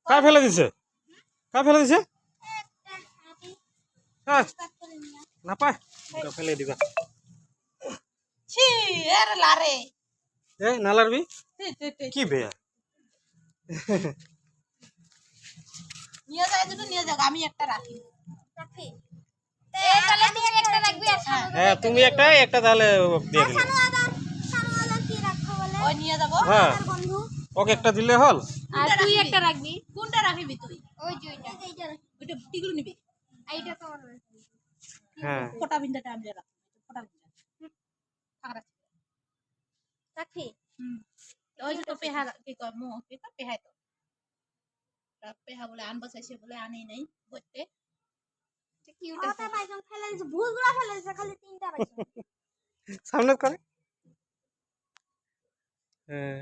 কা ফেলে দিছে হ্যাঁ না পায় ফেলে দিবা ছি এর লারে এ না লারবি কি বেয়া নিয়ে যায় দুটো নিয়ে যাও আমি একটা রাখি তাহলে তুমি একটা রাখবি আর হ্যাঁ তুমি একটা তাহলে দিয়ে দিলে কি রাখবো বলে ওই নিয়ে যাবো হ্যাঁ বন্ধু ওকে একটা দিলে হল আর তুই একটা রাখবি কোনটা রাখবি তুই ওই যে এইটা ওইটা টিগুলো নিবি এইটা তো হ্যাঁ ফোটা বিন্দাটা আমি রাখবো ফোটা বিন্দা আগরা রাখি ওই যে তো পেহা কি কয় মো কি তো পেহাই তো পেহা বলে আনবো চাইছে বলে আনি নাই বইতে কিউট আছে পাইছন ফেলে দিছে ভুলগুলা ফেলে দিছে খালি তিনটা পাইছন সামনে করে হ্যাঁ